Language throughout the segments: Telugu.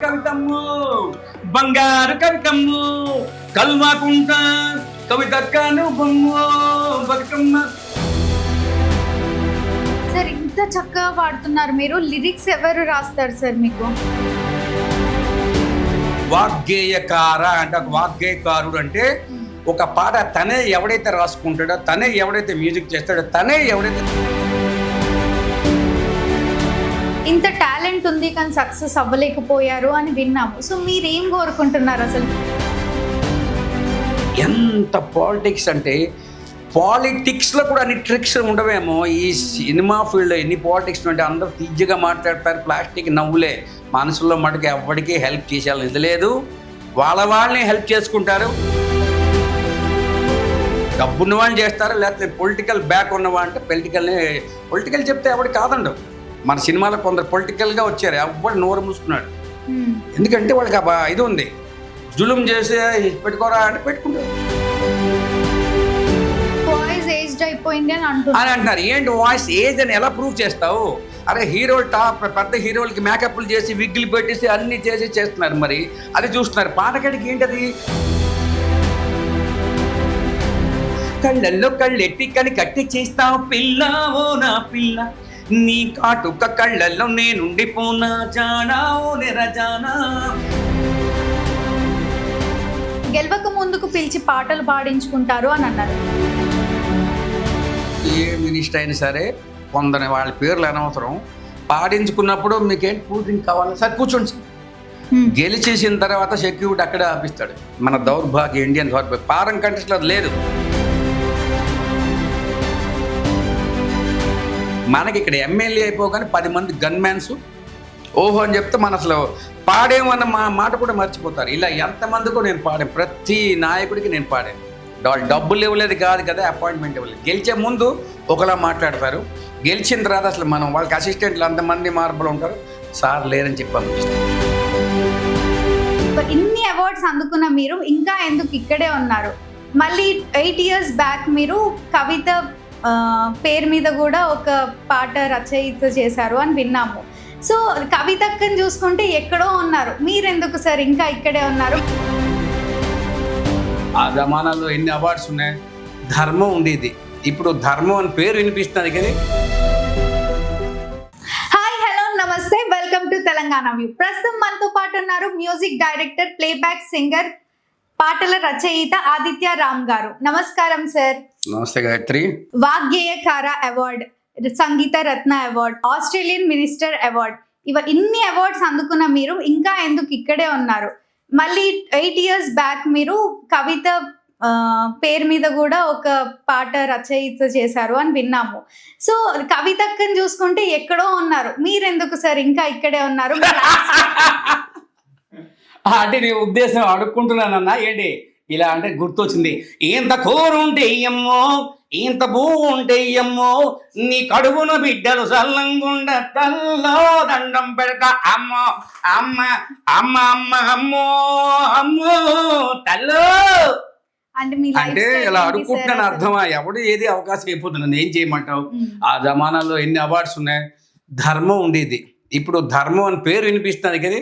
కవితమ్ము బంగారు కవితమ్ము కల్వాకుంట కవితక్కను బొమ్ము బతుకమ్మ. సార్ ఇంత చక్కగా పాడుతున్నారు మీరు, లిరిక్స్ ఎవరు రాస్తారు సార్ మీకు? వాగ్గేయకార అంటే ఒక వాగ్గేయకారుడు అంటే ఒక పాట తనే ఎవడైతే రాసుకుంటాడో, తనే ఎవడైతే మ్యూజిక్ చేస్తాడో, తనే ఎవడైతే ఇంత టాలెంట్ ఉంది కానీ సక్సెస్ అవ్వలేకపోయారు అని విన్నాము. సో మీరేం కోరుకుంటున్నారు అసలు? ఎంత పాలిటిక్స్ అంటే పాలిటిక్స్లో కూడా అన్ని ట్రిక్స్ ఉండవేమో. ఈ సినిమా ఫీల్డ్లో ఎన్ని పాలిటిక్స్ అంటే అందరూ తీజ్జగా మాట్లాడతారు, ప్లాస్టిక్ నవ్వులే. మనసులో మటుకు ఎవరికి హెల్ప్ చేసేయాలని ఇది లేదు, వాళ్ళని హెల్ప్ చేసుకుంటారు. డబ్బున్న వాళ్ళు చేస్తారు, లేకపోతే పొలిటికల్ బ్యాక్ ఉన్నవా అంటే పొలిటికల్ చెప్తే ఎవరికి కాదండు. మన సినిమాలో కొందరు పొలిటికల్గా వచ్చారు, ఎవరు నోరు మూసుకున్నాడు. ఎందుకంటే వాళ్ళకి ఇది ఉంది, జులుం చేసి పెట్టుకోరా అంటే పెట్టుకుంటారు వాయిస్ ఏజ్డ్ అయిపోయింది అని అంటున్నారు. ఏంటి వాయిస్ ఏజ్ అని ఎలా ప్రూవ్ చేస్తావు? అరే హీరోలు టాప్ పెద్ద హీరోలకి మేకప్లు చేసి విగ్గులు పెట్టేసి అన్ని చేసి చేస్తున్నారు, మరి అది చూస్తున్నారు. పాటకాడికి ఏంటది? కళ్ళల్లో కళ్ళెట్టి కని కట్టి చేస్తావు పిల్ల ఓ నా పిల్ల, నీ కాటుక కళ్ళల్లో నేనుండిపోనా జానా ఓ నెరజానా. గెలవక ముందుకు పిలిచి పాటలు పాడించుకుంటారు అని అన్నారు. ఏ మినిస్టర్ అయినా సరే కొందరి వాళ్ళ పేర్లు అనవసరం, పాడించుకున్నప్పుడు మీకేంటి కూల్ డ్రింక్ కావాలి సార్ కూర్చోండి సార్. గెలిచేసిన తర్వాత సెక్యూరిటీ అక్కడే ఆపిస్తాడు. మన దౌర్భాగ్య ఇండియన్ దౌర్భాగ్య పారం కంట్రీస్లో అది లేదు. మనకి ఇక్కడ ఎమ్మెల్యే అయిపోగానే 10 మంది గన్మ్యాన్స్ ఓహో అని చెప్తే మన అసలు పాడేమన్న మాట కూడా మర్చిపోతారు. ఇలా ఎంతమందికో నేను పాడాను, ప్రతి నాయకుడికి నేను పాడాను. డబ్బులు ఇవ్వలేదు కాదు కదా, అపాయింట్మెంట్ ఇవ్వలేదు. గెలిచే ముందు ఒకలా మాట్లాడతారు, గెలిచిన తర్వాత అసలు మనం వాళ్ళకి అసిస్టెంట్లు అంతమంది మార్పులు ఉంటారు, సార్ లేరని చెప్పి పంపిస్తారు. ఇన్ని అవార్డ్స్ అందుకున్న మీరు ఇంకా ఎందుకు ఇక్కడే ఉన్నారు? మళ్ళీ 8 years బ్యాక్ మీరు కవిత పేరు మీద కూడా ఒక పాట రచయిత చేశారు అని విన్నాము. సో కవితక్కని చూసుకుంటే ఎక్కడో ఉన్నారు, మీరెందుకు సార్ ఇంకా ఇక్కడే ఉన్నారు? ఆ జమానాల్లో ఎన్ని అవార్డ్స్ ఉన్నాయి, ధర్మం ఉండేది. ఇప్పుడు ధర్మం అని పేరు వినిపిస్తుంది కానీ. హాయ్ హలో నమస్తే, వెల్కమ్ టు తెలంగాణ వ్యూ. ప్రస్తుతం మనతో పాటు ఉన్నారు మ్యూజిక్ డైరెక్టర్, ప్లేబ్యాక్ సింగర్, పాటల రచయిత ఆదిత్య రామ్ గారు. నమస్కారం సార్. నమస్తే గాయత్రి. వాగ్గేయకార అవార్డ్, సంగీత రత్న అవార్డ్, ఆస్ట్రేలియన్ మినిస్టర్ అవార్డ్, ఇన్ని అవార్డ్స్ అందుకున్న మీరు ఇంకా ఎందుకు ఇక్కడే ఉన్నారు? మళ్ళీ 8 years బ్యాక్ మీరు కవిత పేరు మీద కూడా ఒక పాట రచయిత చేశారు అని విన్నాము. సో కవితక్కని చూసుకుంటే ఎక్కడో ఉన్నారు, మీరెందుకు సార్ ఇంకా ఇక్కడే ఉన్నారు? అంటే నీ ఉద్దేశం అడుక్కుంటున్నానన్నా ఏంటి? ఇలా అంటే గుర్తొచ్చింది. ఇంత కూరుంటే అమ్మో, ఇంత భూ ఉంటే అమ్మో, నీ కడుగున బిడ్డలు సల్లంగుండ తల్లో దండం పెడతా అమ్మో అమ్మ అమ్మ అమ్మ అమ్మో అమ్మో తల్లో అంటే ఇలా అడుక్కుంటున్నాను అర్థమా? ఎవడు ఏది అవకాశం అయిపోతున్నాను, ఏం చేయమంటావు? ఆ జమానాల్లో ఎన్ని అవార్డ్స్ ఉన్నాయి, ధర్మం ఉండేది. ఇప్పుడు ధర్మం అని పేరు వినిపిస్తుంది కానీ.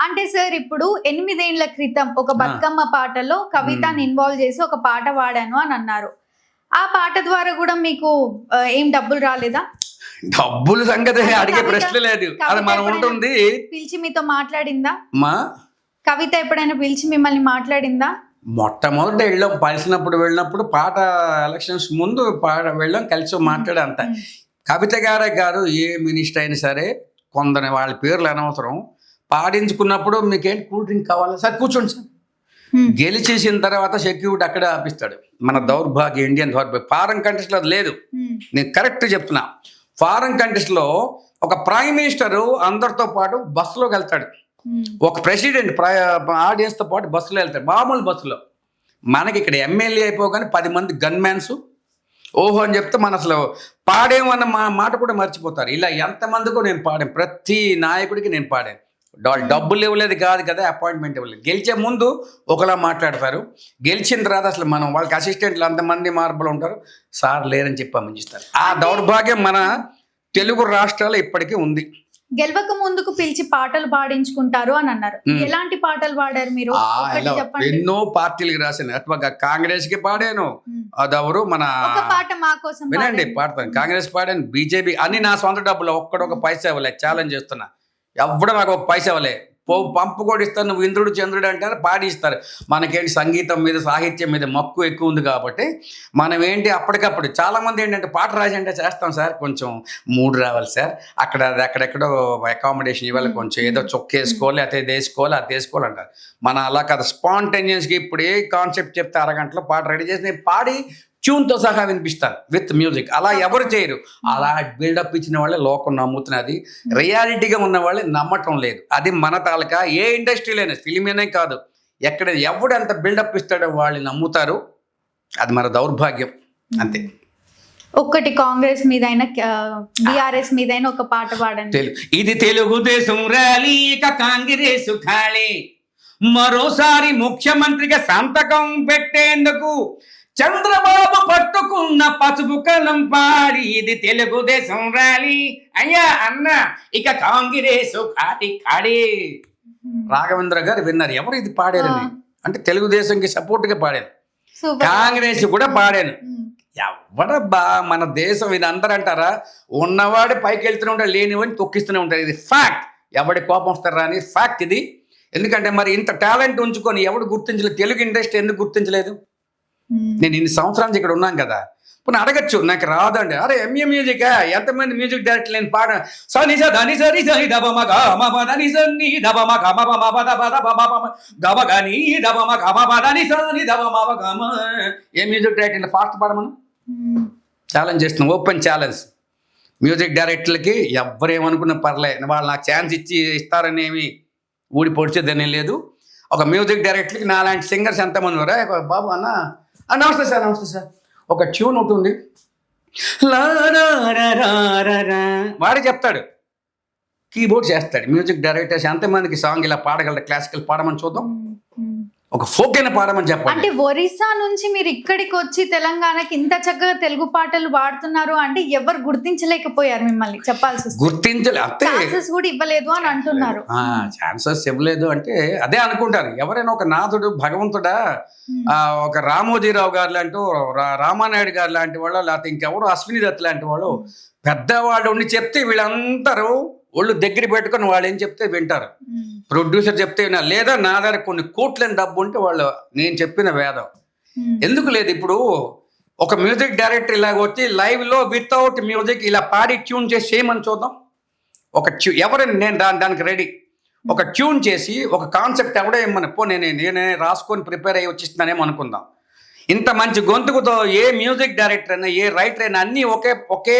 అంటే సార్ ఇప్పుడు 8 ఏళ్ల క్రితం ఒక బతుకమ్మ పాటలో కవితని ఇన్వాల్వ్ చేసి ఒక పాట పాడాను అని అన్నారు. ఆ పాట ద్వారా కూడా మీకు ఏం డబ్బులు రాలేదా? డబ్బులు సంగతి అడిగే ప్రశ్న లేదు, అది మనం ఉంటుంది. పిలిచి మీతో మాట్లాడిందా? మా కవిత ఎప్పుడైనా పిలిచి మిమ్మల్ని మాట్లాడిందా? మొట్టమొదట వెళ్ళినప్పుడు పాట ఎలక్షన్స్ ముందు వెళ్ళాం, కలిసి మాట్లాడే అంత. కవిత గారే కాదు, ఏ మినిస్టర్ అయినా సరే కొందరి వాళ్ళ పేర్లు అనవసరం, పాడించుకున్నప్పుడు మీకేంటి కూల్ డ్రింక్ కావాలి సార్ కూర్చోండి సార్. గెలిచేసిన తర్వాత సెక్యూరిటీ అక్కడే ఆపిస్తాడు. మన దౌర్భాగ్య ఇండియన్ దౌర్భాగ్య పారం కంట్రీస్లో అది లేదు. నేను కరెక్ట్ చెప్తున్నా. ఫారెన్ కంట్రీస్లో ఒక ప్రైమ్ మినిస్టరు అందరితో పాటు బస్సులోకి వెళ్తాడు, ఒక ప్రెసిడెంట్ ఆడియన్స్తో పాటు బస్సులో వెళ్తాడు, మామూలు బస్సులో. మనకి ఇక్కడ ఎమ్మెల్యే అయిపోగానే 10 మంది గన్మ్యాన్స్ ఓహో అని చెప్తే మన అసలు పాడేమన్న మాట కూడా మర్చిపోతారు. ఇలా ఎంతమందికో నేను పాడాను, ప్రతి నాయకుడికి నేను పాడాను. డబ్బులు ఇవ్వలేదు కాదు కదా, అపాయింట్మెంట్ ఇవ్వలేదు. గెలిచే ముందు ఒకలా మాట్లాడతారు, గెలిచిన తర్వాత అసలు మనం వాళ్ళకి అసిస్టెంట్లు అంతమంది మార్పులు ఉంటారు, సార్ లేరని చెప్పి పంపిస్తారు. ఆ దౌర్భాగ్యం మన తెలుగు రాష్ట్రాల్లో ఇప్పటికీ ఉంది. గెలవక ముందుకు పిలిచి పాటలు పాడించుకుంటారు అని అన్నారు. Hmm. ఎలాంటి పాటలు పాడారు మీరు? ఒకటి చెప్పండి. ఎన్నో పార్టీలకు రాశాను. అట్లా కాంగ్రెస్ కి పాడాను, Hmm. అదెవరు మన ఒక పాట మా కోసం వినండి పాడండి. పాడతాను. కాంగ్రెస్ పాడాను, బీజేపీ, అన్ని నా సొంత డబ్బులు, ఒక్కడొక పైసా ఇవ్వలే. ఛాలెంజ్ చేస్తున్నా, ఎవ్వడం నాకు ఒక పైసా ఇవ్వలే. పంపు కూడా ఇస్తాను, నువ్వు ఇంద్రుడు చంద్రుడు అంటారు, పాడిస్తారు. మనకేంటి సంగీతం మీద సాహిత్యం మీద మక్కువ ఎక్కువ ఉంది కాబట్టి మనం ఏంటి అప్పటికప్పుడు చాలా మంది ఏంటంటే పాట రాసి అంటే చేస్తాం సార్, కొంచెం మూడు రావాలి సార్, అక్కడెక్కడో అకామిడేషన్ ఇవ్వాలి, కొంచెం ఏదో చొక్కేసుకోవాలి, అది వేసుకోవాలి, అది వేసుకోవాలి అంటారు. మన అలా కదా స్పాంటేనియస్గా ఇప్పుడు ఏ కాన్సెప్ట్ చెప్తే అరగంటలో పాట రెడీ చేసి నేను పాడి ట్యూన్తో సహా వినిపిస్తాను విత్ మ్యూజిక్. అలా ఎవరు చేయరు. అలా బిల్డప్ ఇచ్చిన వాళ్ళే లోకం నమ్ముతున్నది, రియాలిటీగా ఉన్న వాళ్ళే నమ్మటం లేదు. అది మన తాలూకా ఏ ఇండస్ట్రీలోనే, ఫిలిమేనే కాదు, ఎక్కడ ఎవడు ఎంత బిల్డప్ ఇస్తాడో వాళ్ళు నమ్ముతారు. అది మన దౌర్భాగ్యం అంతే. ఒక్కటి కాంగ్రెస్ మీద అయినా బిఆర్ఎస్ మీద అయినా ఒక పాట పాడండి. ఇది తెలుగుదేశం ర్యాలీ, ఇక కాంగ్రెస్ ఖాళీ, మరోసారి ముఖ్యమంత్రిగా సంతకం పెట్టేందుకు చంద్రబాబు పట్టుకున్న పసుపు కలం పాడి, ఇది తెలుగుదేశం ర్యాలీ అయ్యా అన్న, ఇక కాంగ్రెస్ ఖాళీ. రాఘవేంద్ర గారు విన్నారు, ఎవరు ఇది పాడారని అంటే తెలుగుదేశంకి సపోర్ట్ గా పాడాను, కాంగ్రెస్ కూడా పాడాను. ఎవడబ్బా మన దేశం, ఇది అందరూ అంటారా, ఉన్నవాడు పైకి వెళ్తూనే ఉంటాడు, లేనివాడిని తొక్కిస్తూనే ఉంటాడు. ఇది ఫ్యాక్ట్. ఎవడి కోపం వస్తారా అని ఫ్యాక్ట్ ఇది. ఎందుకంటే మరి ఇంత టాలెంట్ ఉంచుకొని ఎవడు గుర్తించలేదు? తెలుగు ఇండస్ట్రీ ఎందుకు గుర్తించలేదు? నేను ఇన్ని సంవత్సరాలు ఇక్కడ ఉన్నాను కదా, ఇప్పుడు అడగచ్చు నాకు రాదండి, అరే ఎంఏ మ్యూజిక్ ఎంతమంది మ్యూజిక్ డైరెక్టర్ నేను పాడ సని సని సరి సరి దబ మగ మని సని దబ మగ దబ గని దబ మగ మని సని దబ మగ. ఏ మ్యూజిక్ డైరెక్టర్ ఫాస్ట్ పాడమను ఛాలెంజ్ చేస్తున్నాం, ఓపెన్ ఛాలెంజ్. మ్యూజిక్ డైరెక్టర్లకి ఎవరేమనుకున్నా పర్లే, వాళ్ళు నాకు ఛాన్స్ ఇస్తారని ఏమి ఊడి పొడిచేదని లేదు. ఒక మ్యూజిక్ డైరెక్టర్కి నాలాంటి సింగర్స్ ఎంతమంది ఉన్నారా? బాబు అన్న నమస్తే సార్, నమస్తే సార్, ఒక ట్యూన్ ఉంటుంది వాడే చెప్తాడు, కీబోర్డ్ చేస్తాడు. మ్యూజిక్ డైరెక్టర్స్ ఎంతమందికి సాంగ్ ఇలా పాడగలరు? క్లాసికల్ పాడమని చూద్దాం, ఒక ఫోక్ అయినా పాడమని చెప్పండి. అంటే ఒరిస్సా నుంచి మీరు ఇక్కడికి వచ్చి తెలంగాణకి ఇంత చక్కగా తెలుగు పాటలు పాడుతున్నారు అంటే ఎవరు గుర్తించలేకపోయారు మిమ్మల్ని, చెప్పాల్సి గుర్తించలే, ఛాన్సెస్ కూడా ఇవ్వలేదు అని అంటున్నారు. ఛాన్సెస్ ఇవ్వలేదు అంటే అదే అనుకుంటారు. ఎవరైనా ఒక నాథుడు భగవంతుడా, ఒక రామోజీరావు గారు లాంటి, రామానాయుడు గారు లాంటి వాళ్ళు, లేకపోతే ఇంకెవరు అశ్విని దత్ లాంటి వాళ్ళు పెద్దవాళ్ళు ఉండి చెప్తే వీళ్ళందరూ ఒళ్ళు దగ్గర పెట్టుకొని వాళ్ళు ఏం చెప్తే వింటారు. ప్రొడ్యూసర్ చెప్తే వినాలి, లేదా నా దగ్గర కొన్ని కోట్లని డబ్బు ఉంటే వాళ్ళు నేను చెప్పిన వేదం. ఎందుకు లేదు? ఇప్పుడు ఒక మ్యూజిక్ డైరెక్టర్ ఇలాగ వచ్చి లైవ్ లో వితౌట్ మ్యూజిక్ ఇలా పాడి ట్యూన్ చేసి చేయమని చూద్దాం. ఒక ఎవరైనా నేను దానికి రెడీ. ఒక ట్యూన్ చేసి ఒక కాన్సెప్ట్ ఎవడో ఏమన్నా నేనే రాసుకొని ప్రిపేర్ అయ్యి వచ్చిస్తున్నానేమో అనుకుందాం. ఇంత మంచి గొంతుకుతో ఏ మ్యూజిక్ డైరెక్టర్ అయినా ఏ రైటర్ అయినా అన్నీ ఒకే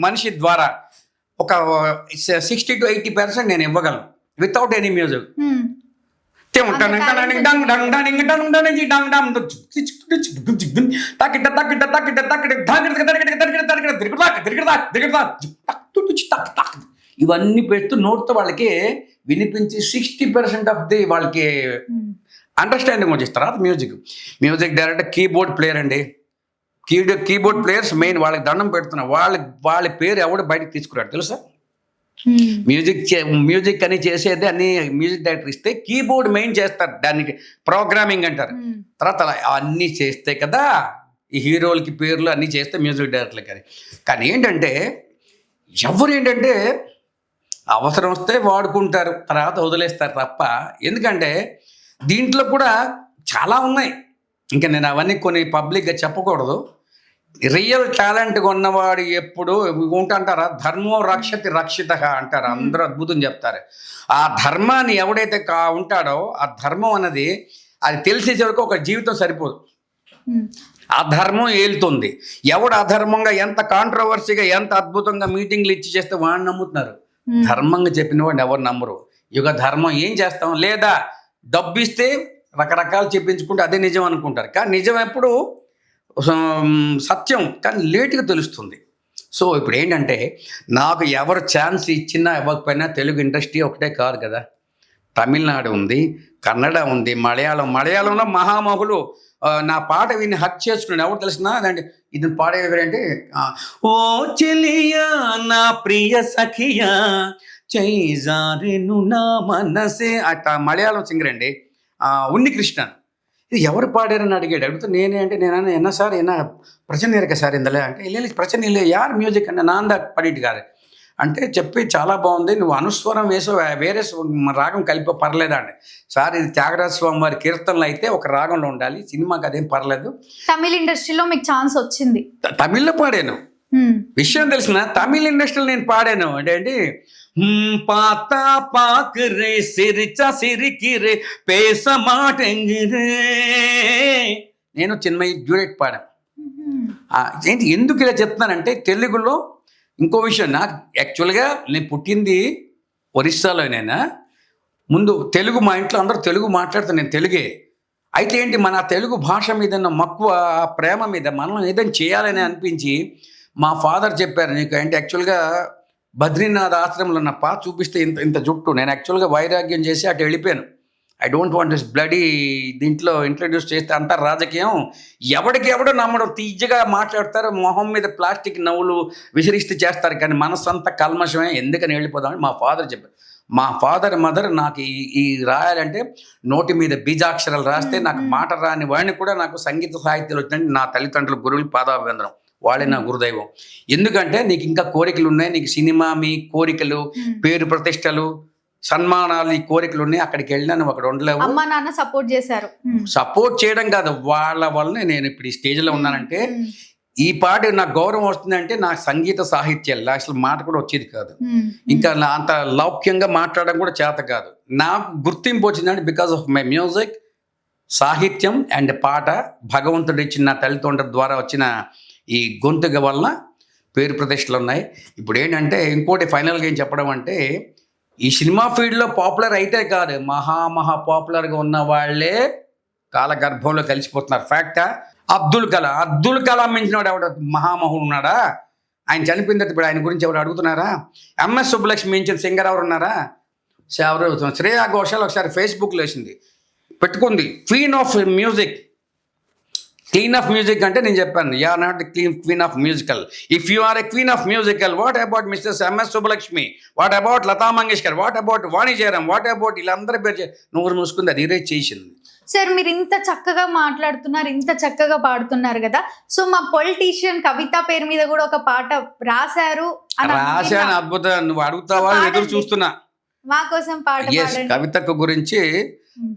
మనిషి ద్వారా ఒక 60 to 80% నేను ఇవ్వగలను వితౌట్ ఎనీ మ్యూజిక్. ఇవన్నీ పెడుతూ నోట్తో వాళ్ళకి వినిపించి 60% ఆఫ్ ది వాళ్ళకి అండర్స్టాండింగ్ వచ్చేస్తారు. మ్యూజిక్ డైరెక్టర్ కీబోర్డ్ ప్లేయర్ అండి, కీబోర్డ్ ప్లేయర్స్ మెయిన్, వాళ్ళకి దండం పెడుతున్నారు. వాళ్ళ పేరు ఎవడు బయటకు తీసుకురాడు తెలుసా? మ్యూజిక్ అని చేసేది అన్ని మ్యూజిక్ డైరెక్టర్ ఇస్తే కీబోర్డ్ మెయిన్ చేస్తారు, దానికి ప్రోగ్రామింగ్ అంటారు. తర్వాత అన్నీ చేస్తే కదా ఈ హీరోలకి పేర్లు అన్నీ చేస్తే మ్యూజిక్ డైరెక్టర్లు. కానీ ఏంటంటే ఎవరు ఏంటంటే అవసరం వస్తే వాడుకుంటారు, తర్వాత వదిలేస్తారు తప్ప. ఎందుకంటే దీంట్లో కూడా చాలా ఉన్నాయి, ఇంకా నేను అవన్నీ కొన్ని పబ్లిక్గా చెప్పకూడదు. రియల్ టాలెంట్గా ఉన్నవాడు ఎప్పుడు ఉంటుంటారా, ధర్మో రక్షతి రక్షిత అంటారు, అందరూ అద్భుతం చెప్తారు. ఆ ధర్మాన్ని ఎవడైతే ఉంటాడో ఆ ధర్మం అన్నది అది తెలిసేసే వరకు ఒక జీవితం సరిపోదు. ఆ ధర్మం ఏలుతుంది. ఎవడు అధర్మంగా ఎంత కాంట్రవర్సీగా ఎంత అద్భుతంగా మీటింగ్లు ఇచ్చి చేస్తే వాడిని నమ్ముతున్నారు. ధర్మంగా చెప్పిన వాడిని ఎవరు నమ్మరు. యుగ ధర్మం ఏం చేస్తాం, లేదా డబ్బు ఇస్తే రకరకాలు చెప్పించుకుంటే అదే నిజం అనుకుంటారు. కానీ నిజం ఎప్పుడు సత్యం, కానీ లేటుగా తెలుస్తుంది. సో ఇప్పుడు ఏంటంటే నాకు ఎవరు ఛాన్స్ ఇచ్చినా ఇవ్వకపోయినా తెలుగు ఇండస్ట్రీ ఒకటే కాదు కదా, తమిళనాడు ఉంది, కన్నడ ఉంది, మలయాళంలో మహామహులు నా పాట విని హక్ చేసుకున్నాను. ఎవరు తెలిసినా అదండి, ఇది పాడేది ఎవరంటే, ఓ చెలియా నా ప్రియ సఖియా చైజారెను నా మనసే అట్లా మలయాళం సింగర్ అండి ఉన్ని కృష్ణన్. ఇది ఎవరు పాడారని అడిగితే నేనే అంటే నేను என்ன சார் என்ன பிரச்சனை இருக்க சார் ఇందులో అంటే இல்லை பிரச்சனை இல்லை யார் మ్యూజిక్ అంటే నాంద పడిట్ గారు అంటే చెప్పి చాలా బాగుంది, నువ్వు అనుస్వరం వేసో వేరే రాగం కలిపి పర్లేదా అండి. సార్ ఇది త్యాగరాజ స్వామి వారి కీర్తనలు అయితే ఒక రాగంలో ఉండాలి, సినిమాకి అదేం పర్లేదు. తమిళ ఇండస్ట్రీలో మీకు ఛాన్స్ వచ్చింది. తమిళ్లో పాడాను, విషయం తెలిసిన తమిళ ఇండస్ట్రీలో నేను పాడాను. అంటే ఏంటి పాతా పాకురే సిరిచా సిరికిరే పేస మాటెంగిరే, నేను చిన్మయి డ్యూయెట్ పాడాను. ఏంటి ఎందుకు ఇలా చెప్తున్నానంటే తెలుగులో ఇంకో విషయం, నాకు యాక్చువల్గా నేను పుట్టింది ఒరిస్సాలోనైనా, ముందు తెలుగు మా ఇంట్లో అందరూ తెలుగు మాట్లాడుతాను, నేను తెలుగే. అయితే ఏంటి మన తెలుగు భాష మీద మక్కువ ప్రేమ మీద మనం ఏదైనా చేయాలని అనిపించి మా ఫాదర్ చెప్పారు, నీకు ఏంటి యాక్చువల్గా బద్రీనాథ్ ఆశ్రమంలో ఉన్న చూపిస్తే ఇంత ఇంత జుట్టు, నేను యాక్చువల్గా వైరాగ్యం చేసి అటు వెళ్ళిపోయాను. I don't want this bloody దీంట్లో ఇంట్రడ్యూస్ చేస్తే అంతా రాజకీయం, ఎవడికి ఎవడో నమ్మడం, తీజ్జగా మాట్లాడతారు, మొహం మీద ప్లాస్టిక్ నవ్వులు విసిరిస్తూ చేస్తారు, కానీ మనసంతా కల్మషమే, ఎందుకని వెళ్ళిపోదామని మా ఫాదర్ చెప్పారు. మా ఫాదర్ మదర్ నాకు ఈ రాయాలంటే నోటి మీద బీజాక్షరాలు రాస్తే నాకు మాట రాని వాడిని కూడా నాకు సంగీత సాహిత్యాలు వచ్చినట్టు నా తల్లిదండ్రుల గురువులు పాదాభివందనం, వాళ్ళే నా గురుదైవం. ఎందుకంటే నీకు ఇంకా కోరికలు ఉన్నాయి, నీకు సినిమా మీ కోరికలు పేరు ప్రతిష్టలు సన్మానాలు ఈ కోరికలు ఉన్నాయి, అక్కడికి వెళ్ళినా నువ్వు అక్కడ ఉండలేవు. అమ్మా నాన్న సపోర్ట్ చేశారు. సపోర్ట్ చేయడం కాదు, వాళ్ళ వల్లనే నేను ఇప్పుడు ఈ స్టేజ్లో ఉన్నానంటే ఈ పాట నాకు గౌరవం వస్తుందంటే నాకు సంగీత సాహిత్యాలు అసలు మాట కూడా వచ్చేది కాదు, ఇంకా అంత లౌక్యంగా మాట్లాడడం కూడా చేత కాదు. నాకు గుర్తింపు వచ్చిందంటే బికాస్ ఆఫ్ మై మ్యూజిక్, సాహిత్యం అండ్ పాట, భగవంతుడు ఇచ్చిన నా తల్లిదండ్రుల ద్వారా వచ్చిన ఈ గొంతుగ వలన పేరు ప్రతిష్టలు ఉన్నాయి. ఇప్పుడు ఏంటంటే ఇంకోటి ఫైనల్గా ఏం చెప్పడం అంటే, ఈ సినిమా ఫీల్డ్లో పాపులర్ అయితే కాదు, మహా పాపులర్గా ఉన్న వాళ్ళే కాలగర్భంలో కలిసిపోతున్నారు. ఫ్యాక్టా? అబ్దుల్ కలాం మించినవాడు ఎవడ మహామహుడు ఉన్నాడా? ఆయన చనిపోయిన తర్వాత ఇప్పుడు ఆయన గురించి ఎవరు అడుగుతున్నారా? ఎంఎస్ సుబ్బలక్ష్మి మించిన సింగర్ ఎవరు ఉన్నారా? ఎవరు? శ్రేయా ఘోషాల్ ఒకసారి ఫేస్బుక్లో వేసింది, పెట్టుకుంది queen of music. Clean of music అంటే నేను చెప్పాను, you are not the queen of musical. If you are a queen of musical, what about mister MS Subbalakshmi, what about Lata Mangeshkar, what about Vani Jayaram, what about వీళ్ళందరి పేరు నువ్వు మూసుకుంది, అది ఇరేజ్ చేసింది. సార్ మీరు ఇంత చక్కగా మాట్లాడుతున్నారు, ఇంత చక్కగా పాడుతున్నారు కదా, సో మా పొలిటీషియన్ కవిత పేరు మీద కూడా ఒక పాట రాశారు. రాశాను, అద్భుతం. నువ్వు అడుగుతావా ఎదురు చూస్తున్నా. మా కోసం పాట కవితకు గురించి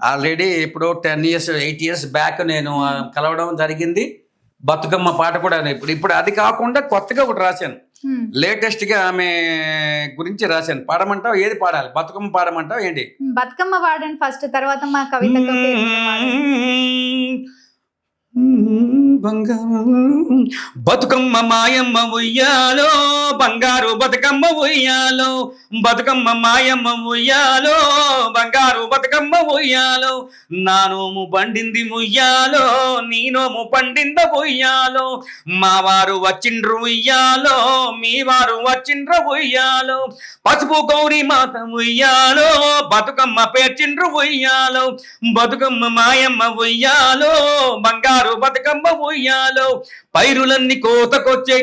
ఆల్రెడీ ఇప్పుడు 10 years 8 years బ్యాక్ నేను కలవడం జరిగింది. బతుకమ్మ పాట కూడా ఇప్పుడు అది కాకుండా కొత్తగా ఒకటి రాశాను, లేటెస్ట్ గా ఆమె గురించి రాశాను. పాడమంటావు? ఏది పాడాలి? బతుకమ్మ పాడమంటావు ఏంటి? బతుకమ్మ పాడండి ఫస్ట్, తర్వాత మా కవిత. బతుకమ్మ మాయమ్మ ఉయ్యాలో, బంగారు బతుకమ్మ ఉయ్యాలో, బతుకమ్మ మాయమ్మ ఉయ్యాలో, బంగారు బతుకమ్మ ఉయ్యాలో, నా నోము పండింది ఉయ్యాలో, నీ నోము పండింద ఉయ్యాలో, మా వారు వచ్చిండ్రు ఉయ్యాలో, మీ వారు వచ్చిండ్రు ఉయ్యాలో, పసుపు గౌరీ మాత ఉయ్యాలో, బతుకమ్మ పేర్చిండ్రు ఉయ్యాలో, బతుకమ్మ మాయమ్మ ఉయ్యాలో, బంగారు బతుకమ్మ ఉయ్యాలో, పైరులన్నీ కోతకొచ్చే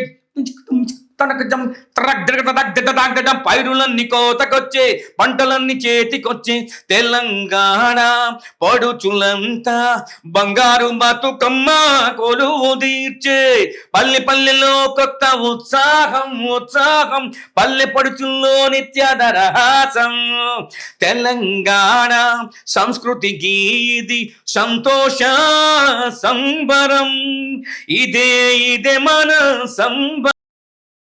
పైరులన్నీ కోతకొచ్చే, పంటలన్నీ చేతికొచ్చే, తెలంగాణ పడుచులంతా బంగారు బతుకమ్మ కొలువు తీర్చే, పల్లె పల్లెలో కొత్త ఉత్సాహం, పల్లె పడుచుల్లో నిత్యదరహాసం. తెలంగాణ సంస్కృతికి ఇది సంతోష సంబరం, ఇదే మన సంబరం.